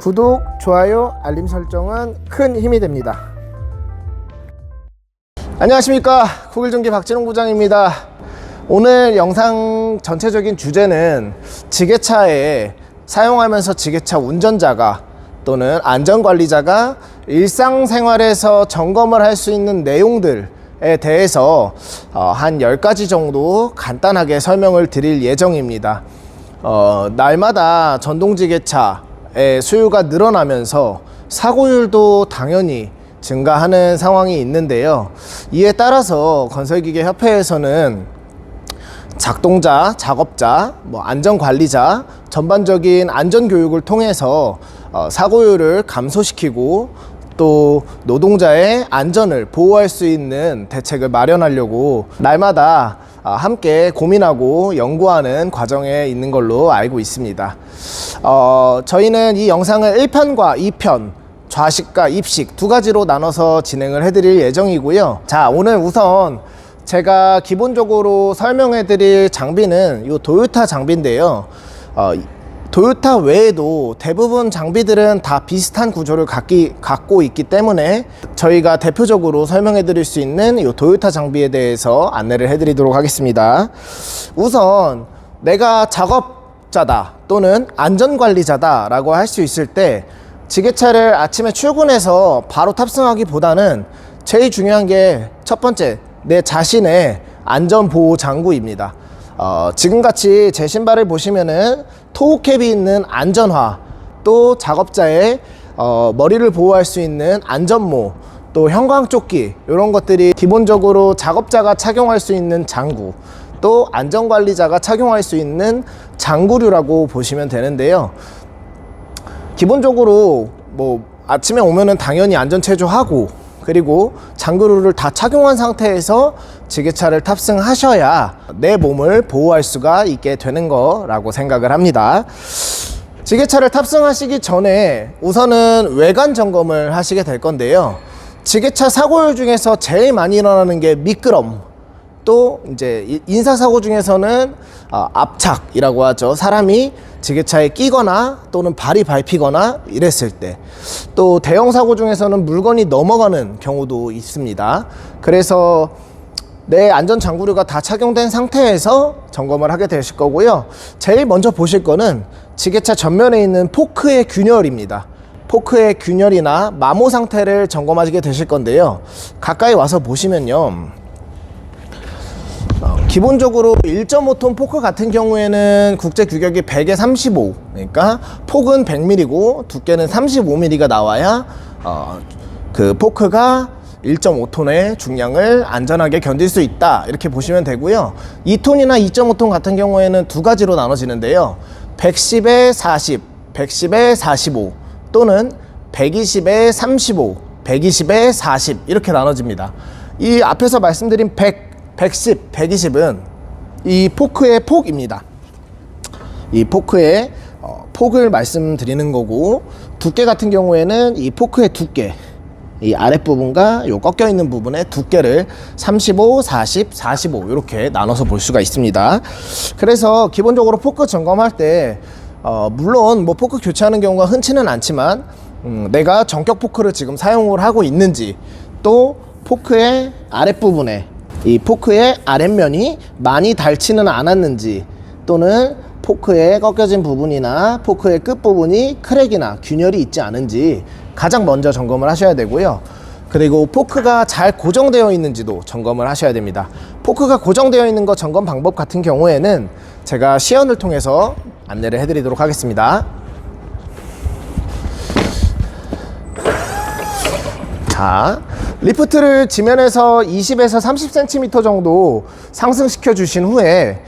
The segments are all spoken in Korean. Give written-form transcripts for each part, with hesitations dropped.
구독, 좋아요, 알림 설정은 큰 힘이 됩니다. 안녕하십니까, 국일전기 박진홍 부장입니다. 오늘 영상 전체적인 주제는 지게차에 사용하면서 지게차 운전자가 또는 안전관리자가 일상생활에서 점검을 할 수 있는 내용들에 대해서 한 10가지 정도 간단하게 설명을 드릴 예정입니다. 날마다 전동지게차의 수요가 늘어나면서 사고율도 당연히 증가하는 상황이 있는데요. 이에 따라서 건설기계협회에서는 작동자, 작업자, 안전관리자 전반적인 안전교육을 통해서 사고율을 감소시키고 또 노동자의 안전을 보호할 수 있는 대책을 마련하려고 날마다 함께 고민하고 연구하는 과정에 있는 걸로 알고 있습니다. 저희는 이 영상을 1편과 2편 좌식과 입식 두 가지로 나눠서 진행을 해드릴 예정이고요. 자, 오늘 우선 제가 기본적으로 설명해 드릴 장비는 이 도요타 장비인데요. 도요타 외에도 대부분 장비들은 다 비슷한 구조를 갖고 있기 때문에 저희가 대표적으로 설명해 드릴 수 있는 이 도요타 장비에 대해서 안내를 해 드리도록 하겠습니다. 우선 내가 작업자다 또는 안전관리자다 라고 할 수 있을 때 지게차를 아침에 출근해서 바로 탑승하기보다는 제일 중요한 게 첫 번째, 내 자신의 안전보호 장구입니다. 지금같이 제 신발을 보시면은 토우캡이 있는 안전화, 또 작업자의 머리를 보호할 수 있는 안전모, 또 형광조끼, 이런 것들이 기본적으로 작업자가 착용할 수 있는 장구, 또 안전관리자가 착용할 수 있는 장구류라고 보시면 되는데요. 기본적으로 아침에 오면은 당연히 안전체조하고, 그리고 장구류를 다 착용한 상태에서 지게차를 탑승하셔야 내 몸을 보호할 수가 있게 되는 거라고 생각을 합니다. 지게차를 탑승하시기 전에 우선은 외관 점검을 하시게 될 건데요. 지게차 사고율 중에서 제일 많이 일어나는 게 미끄럼, 또 이제 인사사고 중에서는 압착이라고 하죠. 사람이 지게차에 끼거나 또는 발이 밟히거나 이랬을 때, 또 대형 사고 중에서는 물건이 넘어가는 경우도 있습니다. 그래서 내 안전 장구류가 다 착용된 상태에서 점검을 하게 되실 거고요. 제일 먼저 보실 거는 지게차 전면에 있는 포크의 균열입니다. 포크의 균열이나 마모 상태를 점검하시게 되실 건데요. 가까이 와서 보시면요, 기본적으로 1.5톤 포크 같은 경우에는 국제 규격이 100에 35, 그러니까 폭은 100mm고 두께는 35mm가 나와야 그 포크가 1.5톤의 중량을 안전하게 견딜 수 있다, 이렇게 보시면 되고요. 2톤이나 2.5톤 같은 경우에는 두 가지로 나눠지는데요. 110에 40, 110에 45 또는 120에 35, 120에 40 이렇게 나눠집니다. 이 앞에서 말씀드린 100, 110, 120은 이 포크의 폭입니다. 이 포크의 폭을 말씀드리는 거고, 두께 같은 경우에는 이 포크의 두께, 이 아랫부분과 요 꺾여 있는 부분의 두께를 35, 40, 45 이렇게 나눠서 볼 수가 있습니다. 그래서 기본적으로 포크 점검할 때 물론 포크 교체하는 경우가 흔치는 않지만 내가 전격 포크를 지금 사용을 하고 있는지, 또 포크의 아랫부분에 이 포크의 아랫면이 많이 닳지는 않았는지, 또는 포크의 꺾여진 부분이나 포크의 끝부분이 크랙이나 균열이 있지 않은지 가장 먼저 점검을 하셔야 되고요. 그리고 포크가 잘 고정되어 있는지도 점검을 하셔야 됩니다. 포크가 고정되어 있는 거 점검 방법 같은 경우에는 제가 시연을 통해서 안내를 해드리도록 하겠습니다. 자, 리프트를 지면에서 20에서 30cm 정도 상승시켜 주신 후에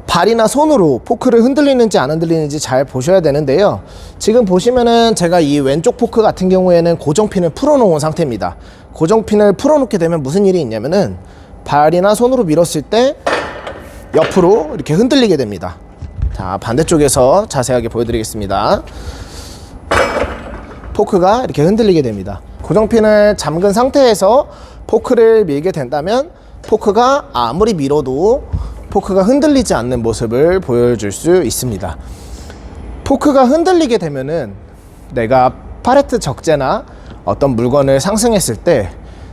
발이나 손으로 포크를 흔들리는지 안 흔들리는지 잘 보셔야 되는데요. 지금 보시면은 제가 이 왼쪽 포크 같은 경우에는 고정핀을 풀어 놓은 상태입니다. 고정핀을 풀어 놓게 되면 무슨 일이 있냐면은 발이나 손으로 밀었을 때 옆으로 이렇게 흔들리게 됩니다. 자, 반대쪽에서 자세하게 보여드리겠습니다. 포크가 이렇게 흔들리게 됩니다. 고정핀을 잠근 상태에서 포크를 밀게 된다면 포크가 아무리 밀어도 포크가 흔들리지 않는 모습을 보여줄 수 있습니다. 포크가 흔들리게 되면은 내가 팔레트 적재나 어떤 물건을 상승했을 때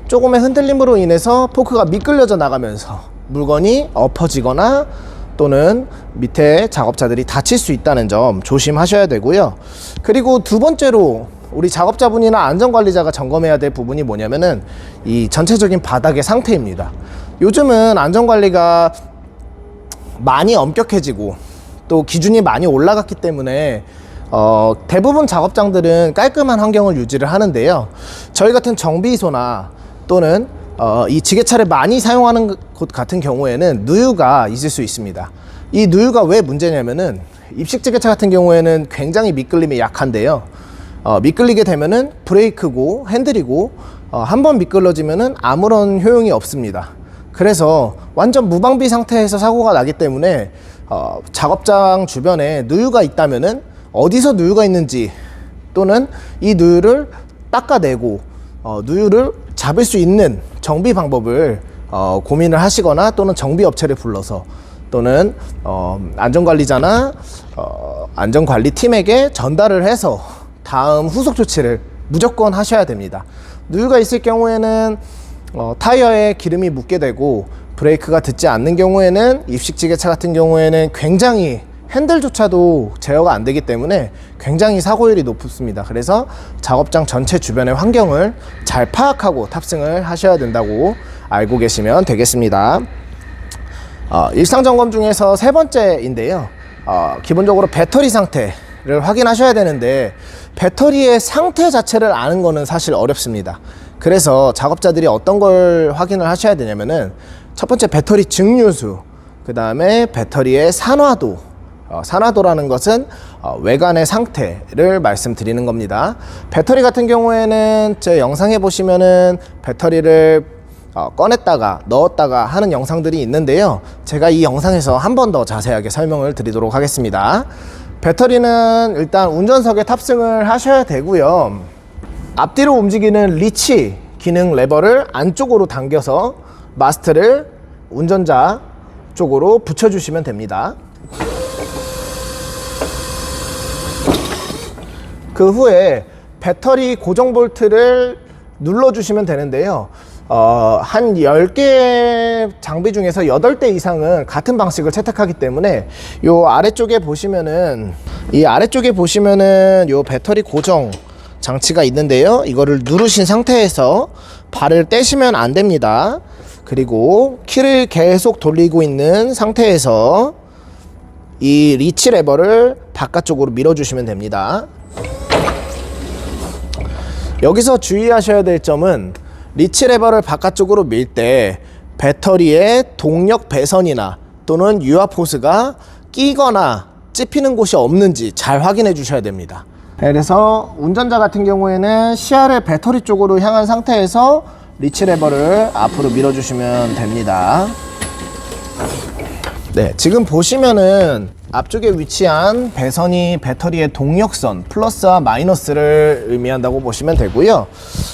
조금의 흔들림으로 인해서 포크가 미끌려져 나가면서 물건이 엎어지거나 또는 밑에 작업자들이 다칠 수 있다는 점 조심하셔야 되고요. 그리고 두 번째로 우리 작업자분이나 안전관리자가 점검해야 될 부분이 뭐냐면은 이 전체적인 바닥의 상태입니다. 요즘은 안전관리가 많이 엄격해지고 또 기준이 많이 올라갔기 때문에 대부분 작업장들은 깔끔한 환경을 유지를 하는데요. 저희 같은 정비소나 또는 이 지게차를 많이 사용하는 곳 같은 경우에는 누유가 있을 수 있습니다. 이 누유가 왜 문제냐면은 입식 지게차 같은 경우에는 굉장히 미끌림이 약한데요. 미끌리게 되면은 브레이크고 핸들이고 한번 미끌러지면은 아무런 효용이 없습니다. 그래서 완전 무방비 상태에서 사고가 나기 때문에 작업장 주변에 누유가 있다면은 어디서 누유가 있는지 또는 이 누유를 닦아내고 누유를 잡을 수 있는 정비 방법을 고민을 하시거나 또는 정비업체를 불러서 또는 안전관리자나 안전관리팀에게 전달을 해서 다음 후속 조치를 무조건 하셔야 됩니다. 누유가 있을 경우에는 타이어에 기름이 묻게 되고 브레이크가 듣지 않는 경우에는 입식지게차 같은 경우에는 굉장히 핸들조차도 제어가 안 되기 때문에 굉장히 사고율이 높습니다. 그래서 작업장 전체 주변의 환경을 잘 파악하고 탑승을 하셔야 된다고 알고 계시면 되겠습니다. 일상점검 중에서 세 번째인데요. 기본적으로 배터리 상태를 확인하셔야 되는데 배터리의 상태 자체를 아는 거는 사실 어렵습니다. 그래서 작업자들이 어떤 걸 확인을 하셔야 되냐면은 첫 번째 배터리 증류수, 그 다음에 배터리의 산화도. 산화도라는 것은 외관의 상태를 말씀드리는 겁니다. 배터리 같은 경우에는 제 영상에 보시면은 배터리를 꺼냈다가 넣었다가 하는 영상들이 있는데요. 제가 이 영상에서 한 번 더 자세하게 설명을 드리도록 하겠습니다. 배터리는 일단 운전석에 탑승을 하셔야 되고요. 앞뒤로 움직이는 리치 기능 레버를 안쪽으로 당겨서 마스트를 운전자 쪽으로 붙여주시면 됩니다. 그 후에 배터리 고정 볼트를 눌러주시면 되는데요. 한 10개 장비 중에서 8대 이상은 같은 방식을 채택하기 때문에 요 아래쪽에 보시면은 요 배터리 고정 장치가 있는데요. 이거를 누르신 상태에서 발을 떼시면 안 됩니다. 그리고 키를 계속 돌리고 있는 상태에서 이 리치 레버를 바깥쪽으로 밀어주시면 됩니다. 여기서 주의하셔야 될 점은 리치 레버를 바깥쪽으로 밀 때 배터리의 동력 배선이나 또는 유압 호스가 끼거나 찝히는 곳이 없는지 잘 확인해 주셔야 됩니다. 그래서 운전자 같은 경우에는 시야를 배터리 쪽으로 향한 상태에서 리치 레버를 앞으로 밀어주시면 됩니다. 네, 지금 보시면은 앞쪽에 위치한 배선이 배터리의 동력선 플러스와 마이너스를 의미한다고 보시면 되고요.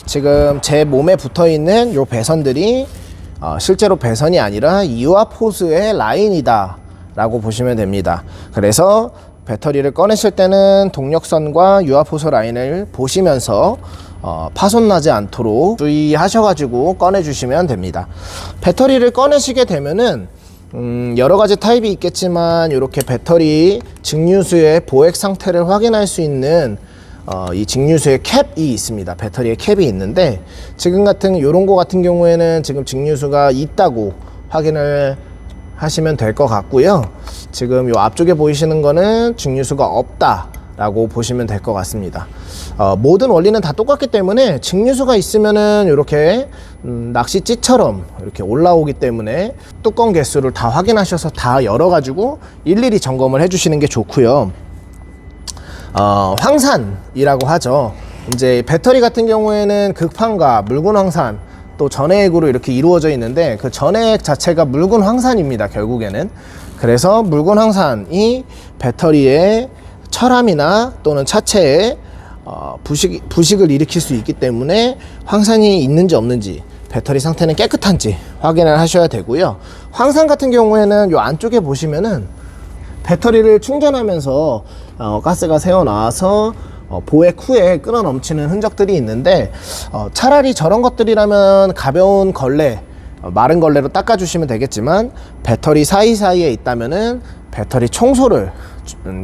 지금 제 몸에 붙어 있는 요 배선들이 실제로 배선이 아니라 유압 호스의 라인이다 라고 보시면 됩니다. 그래서 배터리를 꺼내실 때는 동력선과 유압 호스 라인을 보시면서 파손나지 않도록 주의하셔가지고 꺼내주시면 됩니다. 배터리를 꺼내시게 되면은 여러가지 타입이 있겠지만 이렇게 배터리 증류수의 보액 상태를 확인할 수 있는 이 증류수의 캡이 있습니다. 배터리의 캡이 있는데 지금 같은 요런 거 같은 경우에는 지금 증류수가 있다고 확인을 하시면 될 것 같고요. 지금 요 앞쪽에 보이시는 거는 증류수가 없다 라고 보시면 될 것 같습니다. 모든 원리는 다 똑같기 때문에 증류수가 있으면은 이렇게 낚시찌처럼 이렇게 올라오기 때문에 뚜껑 개수를 다 확인하셔서 다 열어가지고 일일이 점검을 해주시는 게 좋고요. 황산이라고 하죠. 이제 배터리 같은 경우에는 극판과 묽은 황산 또 전해액으로 이렇게 이루어져 있는데 그 전해액 자체가 묽은 황산입니다. 결국에는. 그래서 묽은 황산이 배터리의 철암이나 또는 차체에 부식을 일으킬 수 있기 때문에 황산이 있는지 없는지 배터리 상태는 깨끗한지 확인을 하셔야 되고요. 황산 같은 경우에는 요 안쪽에 보시면은 배터리를 충전하면서 가스가 새어나와서 보액 후에 끓어 넘치는 흔적들이 있는데 차라리 저런 것들이라면 가벼운 걸레, 마른 걸레로 닦아주시면 되겠지만 배터리 사이사이에 있다면은 배터리 청소를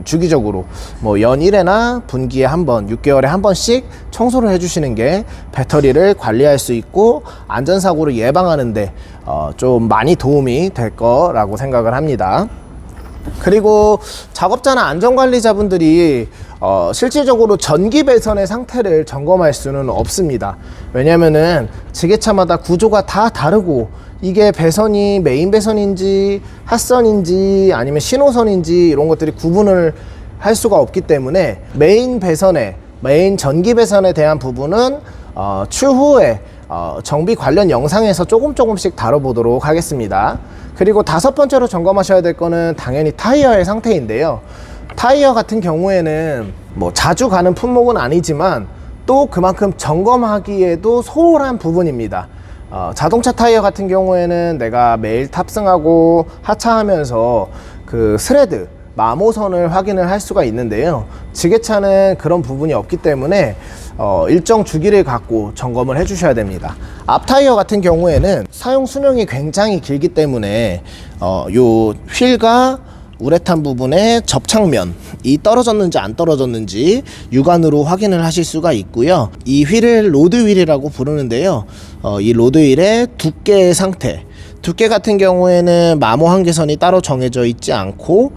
주기적으로 뭐 연 1회나 분기에 한 번, 6개월에 한 번씩 청소를 해주시는 게 배터리를 관리할 수 있고 안전사고를 예방하는데 좀 많이 도움이 될 거라고 생각을 합니다. 그리고 작업자나 안전관리자분들이 실질적으로 전기 배선의 상태를 점검할 수는 없습니다. 왜냐면은 지게차마다 구조가 다 다르고 이게 배선이 메인 배선인지 핫선인지 아니면 신호선인지 이런 것들이 구분을 할 수가 없기 때문에 메인 전기 배선에 대한 부분은 추후에 정비 관련 영상에서 조금씩 다뤄보도록 하겠습니다. 그리고 5번째로 점검하셔야 될 거는 당연히 타이어의 상태인데요. 타이어 같은 경우에는 뭐 자주 가는 품목은 아니지만 또 그만큼 점검하기에도 소홀한 부분입니다. 자동차 타이어 같은 경우에는 내가 매일 탑승하고 하차하면서 그 스레드, 마모선을 확인을 할 수가 있는데요. 지게차는 그런 부분이 없기 때문에 일정 주기를 갖고 점검을 해 주셔야 됩니다. 앞 타이어 같은 경우에는 사용 수명이 굉장히 길기 때문에 요 휠과 우레탄 부분의 접착면이 떨어졌는지 안 떨어졌는지 육안으로 확인을 하실 수가 있고요. 이 휠을 로드 휠이라고 부르는데요. 이 로드 휠의 두께의 상태, 두께 같은 경우에는 마모 한계선이 따로 정해져 있지 않고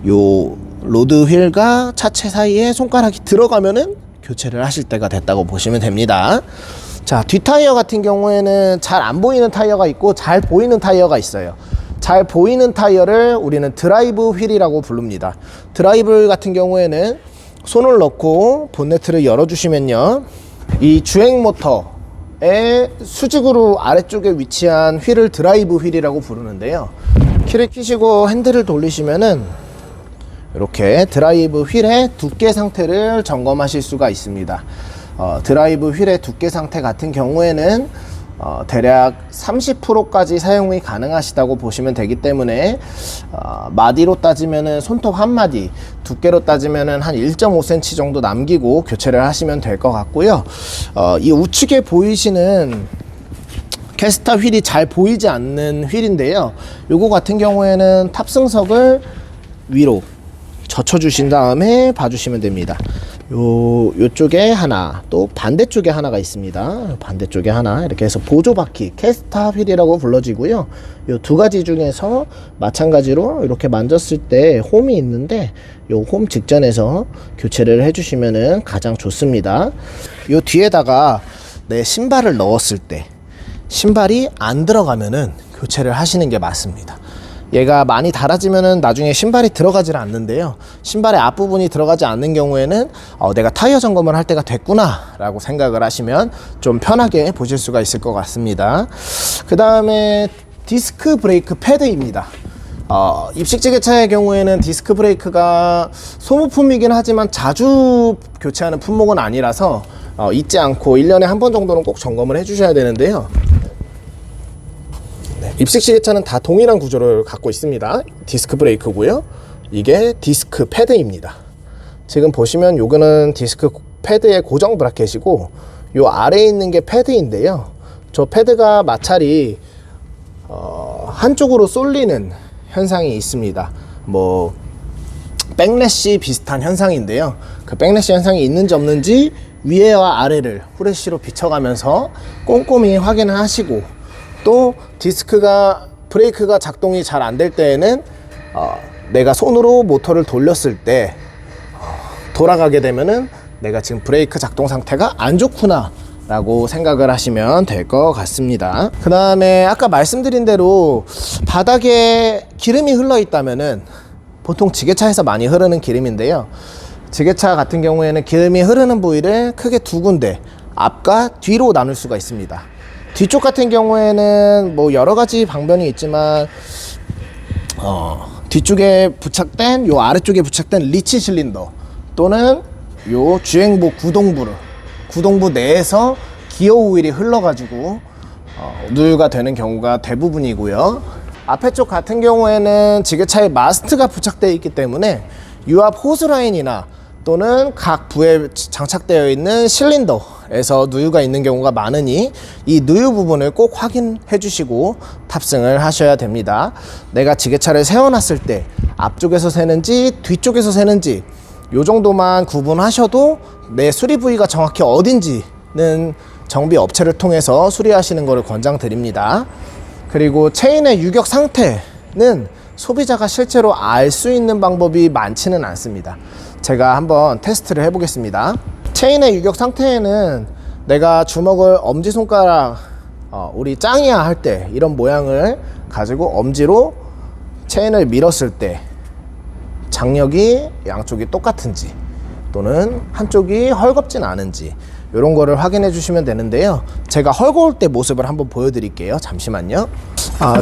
요 로드 휠과 차체 사이에 손가락이 들어가면은 교체를 하실 때가 됐다고 보시면 됩니다. 자, 뒷 타이어 같은 경우에는 잘 안 보이는 타이어가 있고 잘 보이는 타이어가 있어요. 잘 보이는 타이어를 우리는 드라이브 휠이라고 부릅니다. 드라이브 같은 경우에는 손을 넣고 본네트를 열어주시면요, 이 주행 모터의 수직으로 아래쪽에 위치한 휠을 드라이브 휠이라고 부르는데요. 키를 켜시고 핸들을 돌리시면은 이렇게 드라이브 휠의 두께 상태를 점검하실 수가 있습니다. 드라이브 휠의 두께 상태 같은 경우에는 대략 30%까지 사용이 가능하시다고 보시면 되기 때문에 마디로 따지면은 손톱 한 마디, 두께로 따지면은 한 1.5cm 정도 남기고 교체를 하시면 될 것 같고요. 이 우측에 보이시는 캐스터 휠이 잘 보이지 않는 휠인데요. 요거 같은 경우에는 탑승석을 위로 젖혀주신 다음에 봐주시면 됩니다. 요쪽에 하나, 또 반대쪽에 하나가 있습니다. 반대쪽에 하나, 이렇게 해서 보조바퀴, 캐스터 휠이라고 불러지고요. 요 두 가지 중에서 마찬가지로 이렇게 만졌을 때 홈이 있는데 요 홈 직전에서 교체를 해주시면은 가장 좋습니다. 요 뒤에다가 내 신발을 넣었을 때 신발이 안 들어가면은 교체를 하시는 게 맞습니다. 얘가 많이 닳아지면은 나중에 신발이 들어가질 않는데요. 신발의 앞부분이 들어가지 않는 경우에는 내가 타이어 점검을 할 때가 됐구나 라고 생각을 하시면 좀 편하게 보실 수가 있을 것 같습니다. 그 다음에 디스크 브레이크 패드입니다. 입식지게차의 경우에는 디스크 브레이크가 소모품이긴 하지만 자주 교체하는 품목은 아니라서 잊지 않고 1년에 한 번 정도는 꼭 점검을 해 주셔야 되는데요. 입식지게차는 다 동일한 구조를 갖고 있습니다. 디스크 브레이크고요. 이게 디스크 패드입니다. 지금 보시면 요거는 디스크 패드의 고정 브라켓이고 요 아래에 있는 게 패드인데요. 저 패드가 마찰이 한쪽으로 쏠리는 현상이 있습니다. 뭐 백래시 비슷한 현상인데요. 그 백래시 현상이 있는지 없는지 위에와 아래를 후레쉬로 비춰가면서 꼼꼼히 확인을 하시고, 또 브레이크가 작동이 잘 안 될 때에는 내가 손으로 모터를 돌렸을 때 돌아가게 되면은 내가 지금 브레이크 작동 상태가 안 좋구나 라고 생각을 하시면 될 것 같습니다. 그 다음에 아까 말씀드린 대로 바닥에 기름이 흘러 있다면은, 보통 지게차에서 많이 흐르는 기름인데요, 지게차 같은 경우에는 기름이 흐르는 부위를 크게 두 군데, 앞과 뒤로 나눌 수가 있습니다. 뒤쪽 같은 경우에는 뭐 여러 가지 방법이 있지만 뒤쪽에 부착된, 요 아래쪽에 부착된 리치 실린더 또는 요 주행부 구동부 내에서 기어 오일이 흘러가지고 누유가 되는 경우가 대부분이고요. 앞에 쪽 같은 경우에는 지게차에 마스트가 부착되어 있기 때문에 유압 호스라인이나 또는 각 부에 장착되어 있는 실린더에서 누유가 있는 경우가 많으니 이 누유 부분을 꼭 확인해 주시고 탑승을 하셔야 됩니다. 내가 지게차를 세워놨을 때 앞쪽에서 새는지 뒤쪽에서 새는지 요 정도만 구분하셔도 내 수리 부위가 정확히 어딘지는 정비 업체를 통해서 수리하시는 것을 권장드립니다. 그리고 체인의 유격 상태는 소비자가 실제로 알 수 있는 방법이 많지는 않습니다. 제가 한번 테스트를 해보겠습니다. 체인의 유격 상태에는 내가 주먹을 엄지손가락 우리 짱이야 할 때 이런 모양을 가지고 엄지로 체인을 밀었을 때 장력이 양쪽이 똑같은지 또는 한쪽이 헐겁진 않은지 이런 거를 확인해 주시면 되는데요. 제가 헐거울 때 모습을 한번 보여드릴게요. 잠시만요.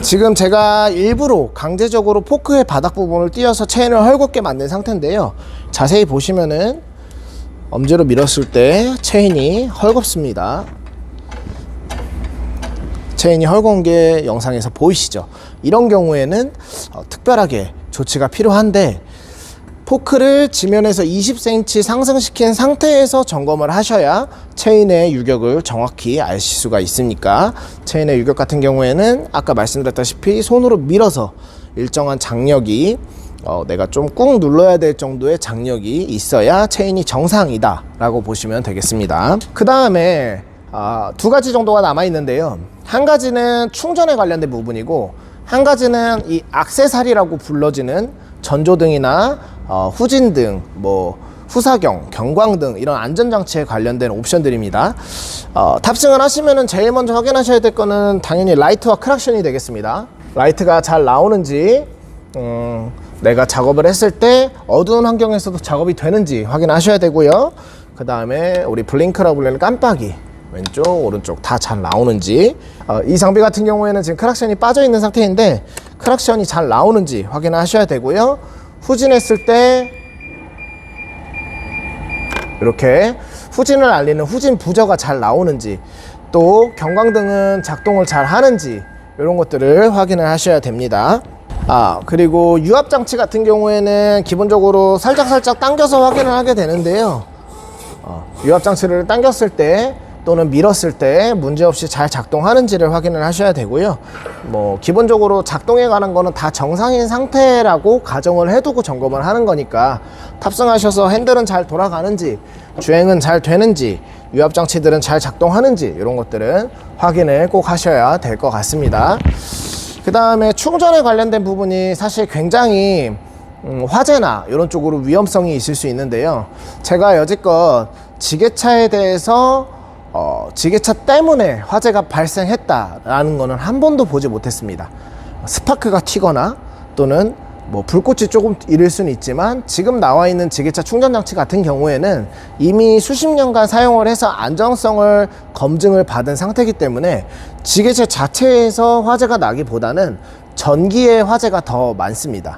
지금 제가 일부러 강제적으로 포크의 바닥 부분을 띄어서 체인을 헐겁게 만든 상태인데요. 자세히 보시면은 엄지로 밀었을 때 체인이 헐겁습니다. 체인이 헐거운 게 영상에서 보이시죠? 이런 경우에는 특별하게 조치가 필요한데 포크를 지면에서 20cm 상승시킨 상태에서 점검을 하셔야 체인의 유격을 정확히 아실 수가 있으니까 체인의 유격 같은 경우에는 아까 말씀드렸다시피 손으로 밀어서 일정한 장력이 내가 좀 꾹 눌러야 될 정도의 장력이 있어야 체인이 정상이다 라고 보시면 되겠습니다. 그 다음에 두 가지 정도가 남아 있는데요. 한 가지는 충전에 관련된 부분이고 한 가지는 이 액세서리라고 불러지는 전조등이나 후진등, 후사경, 경광등 이런 안전장치에 관련된 옵션들입니다. 탑승을 하시면은 제일 먼저 확인하셔야 될 거는 당연히 라이트와 크락션이 되겠습니다. 라이트가 잘 나오는지 내가 작업을 했을 때 어두운 환경에서도 작업이 되는지 확인하셔야 되고요. 그 다음에 우리 블링크라고 불리는 깜빡이 왼쪽 오른쪽 다 잘 나오는지 이 장비 같은 경우에는 지금 크락션이 빠져 있는 상태인데 크락션이 잘 나오는지 확인하셔야 되고요. 후진했을 때 이렇게 후진을 알리는 후진 부저가 잘 나오는지 또 경광등은 작동을 잘 하는지 이런 것들을 확인을 하셔야 됩니다. 그리고 유압장치 같은 경우에는 기본적으로 살짝 당겨서 확인을 하게 되는데요. 유압장치를 당겼을 때 또는 밀었을 때 문제없이 잘 작동하는지를 확인을 하셔야 되고요. 기본적으로 작동해 가는 거는 다 정상인 상태라고 가정을 해두고 점검을 하는 거니까 탑승하셔서 핸들은 잘 돌아가는지 주행은 잘 되는지 유압장치들은 잘 작동하는지 이런 것들은 확인을 꼭 하셔야 될 것 같습니다. 그 다음에 충전에 관련된 부분이 사실 굉장히 화재나 이런 쪽으로 위험성이 있을 수 있는데요. 제가 여지껏 지게차에 대해서 지게차 때문에 화재가 발생했다라는 거는 한 번도 보지 못했습니다. 스파크가 튀거나 또는 불꽃이 조금 이를 수는 있지만 지금 나와 있는 지게차 충전장치 같은 경우에는 이미 수십 년간 사용을 해서 안정성을 검증을 받은 상태이기 때문에 지게차 자체에서 화재가 나기보다는 전기의 화재가 더 많습니다.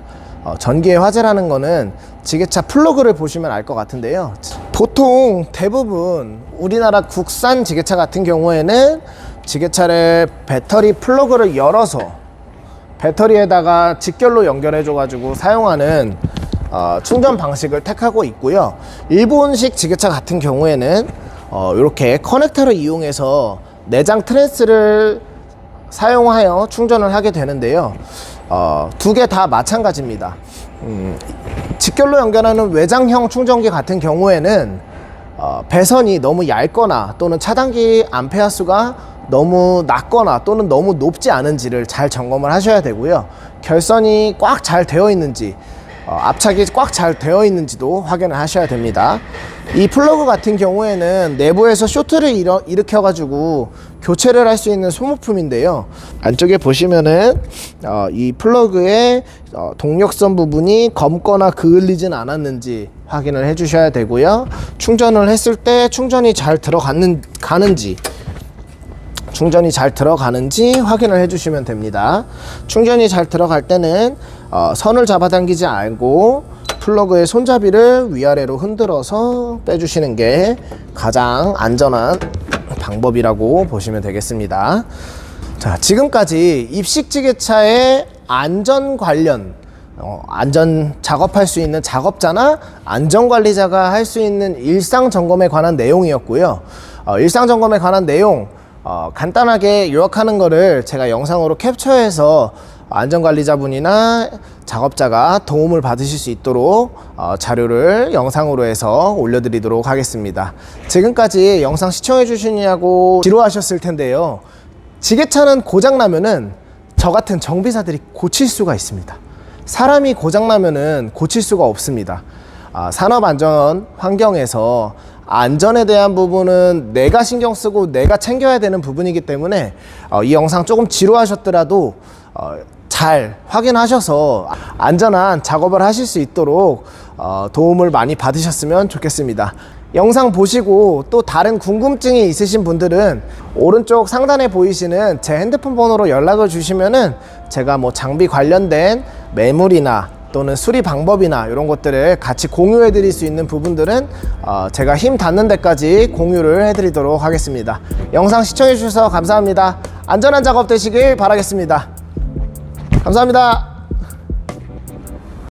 전기의 화재라는 거는 지게차 플러그를 보시면 알 것 같은데요. 보통 대부분 우리나라 국산 지게차 같은 경우에는 지게차를 배터리 플러그를 열어서 배터리에다가 직결로 연결해 줘 가지고 사용하는 충전 방식을 택하고 있고요. 일본식 지게차 같은 경우에는 이렇게 커넥터를 이용해서 내장 트랜스를 사용하여 충전을 하게 되는데요. 두 개 다 마찬가지입니다. 직결로 연결하는 외장형 충전기 같은 경우에는 배선이 너무 얇거나 또는 차단기 암페어 수가 너무 낮거나 또는 너무 높지 않은지를 잘 점검을 하셔야 되고요. 결선이 꽉 잘 되어 있는지 압착이 꽉 잘 되어 있는지도 확인을 하셔야 됩니다. 이 플러그 같은 경우에는 내부에서 쇼트를 일으켜 가지고 교체를 할 수 있는 소모품인데요. 안쪽에 보시면은 이 플러그의 동력선 부분이 검거나 그을리진 않았는지 확인을 해 주셔야 되고요. 충전을 했을 때 충전이 잘 가는지 확인을 해주시면 됩니다. 충전이 잘 들어갈 때는 선을 잡아당기지 않고 플러그의 손잡이를 위아래로 흔들어서 빼주시는 게 가장 안전한 방법이라고 보시면 되겠습니다. 자, 지금까지 입식지게차의 안전 관련 안전 작업할 수 있는 작업자나 안전관리자가 할 수 있는 일상 점검에 관한 내용이었고요. 일상 점검에 관한 내용 간단하게 요약하는 거를 제가 영상으로 캡처해서 안전관리자분이나 작업자가 도움을 받으실 수 있도록 자료를 영상으로 해서 올려드리도록 하겠습니다. 지금까지 영상 시청해 주시냐고 지루하셨을 텐데요. 지게차는 고장나면은 저 같은 정비사들이 고칠 수가 있습니다. 사람이 고장나면은 고칠 수가 없습니다. 산업안전 환경에서 안전에 대한 부분은 내가 신경 쓰고 내가 챙겨야 되는 부분이기 때문에 이 영상 조금 지루하셨더라도 잘 확인하셔서 안전한 작업을 하실 수 있도록 도움을 많이 받으셨으면 좋겠습니다. 영상 보시고 또 다른 궁금증이 있으신 분들은 오른쪽 상단에 보이시는 제 핸드폰 번호로 연락을 주시면은 제가 뭐 장비 관련된 매물이나 또는 수리 방법이나 이런 것들을 같이 공유해 드릴 수 있는 부분들은 제가 힘 닿는 데까지 공유를 해 드리도록 하겠습니다. 영상 시청해 주셔서 감사합니다. 안전한 작업 되시길 바라겠습니다. 감사합니다.